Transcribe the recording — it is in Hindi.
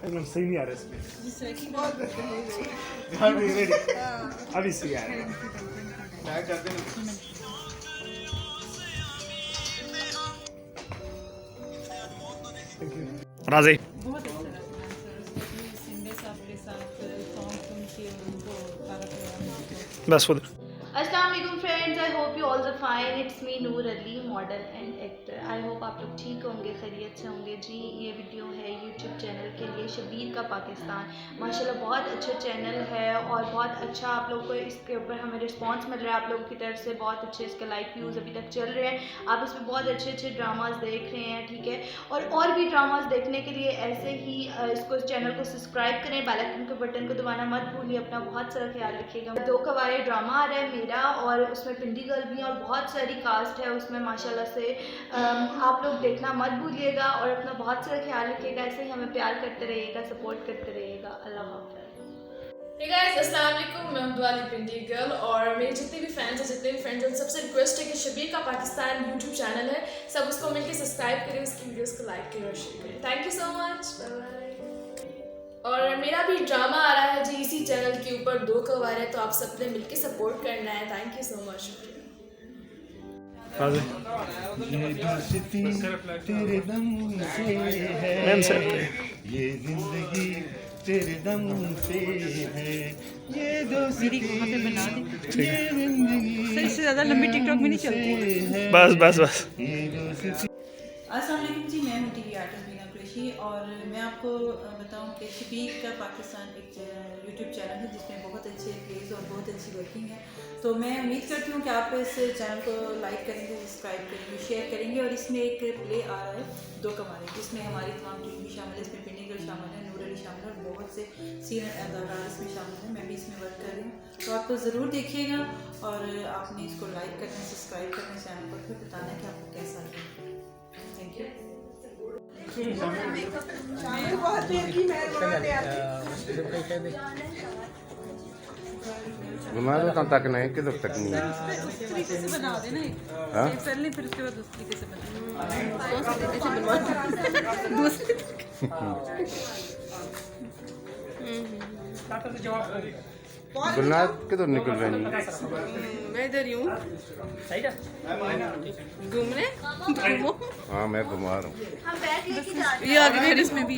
एकदम सही नहीं आ रहा इसमें। रेडी अभी सही आ रहा है। राजे बहुत अच्छा लगा सर, सिंधे साहब के साथ सॉन्ग सुन के उनको सारा प्रोग्राम बस उधर। अस्सलाम वालेकुम friends, I hope you all are fine. It's me Noor Ali, model and actor. I hope आप लोग ठीक होंगे, खैरियत से होंगे। जी ये वीडियो है यूट्यूब चैनल के लिए, शबीर का पाकिस्तान। माशाल्लाह बहुत अच्छा चैनल है और बहुत अच्छा आप लोग को इसके ऊपर हमें रिस्पांस मिल रहा है आप लोगों की तरफ से। बहुत अच्छे इसके लाइक व्यूज़ अभी तक चल रहे हैं। आप इसमें बहुत अच्छे अच्छे ड्रामाज देख रहे हैं, ठीक है। और भी ड्रामाज देखने के लिए ऐसे ही इसको चैनल को सब्सक्राइब करें, बेल आइकन के बटन को दबाना मत भूलिए। अपना बहुत सारा ख्याल रखिएगा। 2 कवारे ड्रामा आ रहा है मेरा, और उसमें पिंडी गर्ल भी है और बहुत सारी कास्ट है उसमें माशाल्लाह से। आप लोग देखना मत भूलिएगा और अपना बहुत सारा ख्याल रखिएगा। ऐसे ही हमें प्यार करते रहिएगा, सपोर्ट करते रहिएगा। अल्लाह हाफ़िज़। हे गाइस, अस्सलाम वालेकुम। मैं अब्दुल अली पिंडी गर्ल, और मेरे जितने भी फैंस हैं, जितने भी फ्रेंड्स हैं, सबसे रिक्वेस्ट है कि शबीर का पाकिस्तान यूट्यूब चैनल है, सब उसको मिलकर सब्सक्राइब करें, उसकी वीडियोस को लाइक करें और शेयर करें। Thank you so much, bye bye. और मेरा भी ड्रामा आ रहा है जी इसी चैनल के ऊपर, 2 कवार है, तो आप सबने मिलकर सपोर्ट करना है। Thank you so much. Raje ये दोस्ती तेरे दम से है, मैम सर ये जिंदगी तेरे दम से है, ये दोस्ती बना दी ये जिंदगी सर, इससे ज़्यादा लंबी टिकटॉक में नहीं चलती। बस बस बस। ये दोस्ती। अस्सलाम वालेकुम जी, मैं हूँ टीवी आर्टिस्ट बीना कुरैशी, और मैं आपको बताऊँ कि शबीर का पाकिस्तान एक यूट्यूब चैनल है जिसमें बहुत अच्छे प्लेज और बहुत अच्छी वर्किंग है। तो मैं उम्मीद करती हूँ कि आप इस चैनल को लाइक करेंगे, सब्सक्राइब करेंगे, शेयर करेंगे। और इसमें एक प्ले आ रहा है 2 कवारे, जिसमें हमारी तमाम टीम भी शामिल है। इसमें पिंडी गर्ल शामिल है, नूर अली शामिल है, और बहुत से सीनियर अदाकार इसमें शामिल हैं। मैं भी इसमें वर्क कर रही हूँ, तो आप तो ज़रूर देखिएगा। और आपने इसको लाइक करना, सब्सक्राइब करना, चैनल को फिर बताना कि आपको कैसा लगा। Thank you. घुमा दो तब तक नहीं, किधर तक नहीं। उस तरीके से बना देना हाँ? एक पहले, फिर उसके बाद उस तरीके से बना दूसरे गुलनाज किधर निकल रही है? मैं इधर ही हूँ घूमने। हाँ मैं घुमा रहा हूँ। हम बैग लेके जा रहे हैं। ये आगे इसमें भी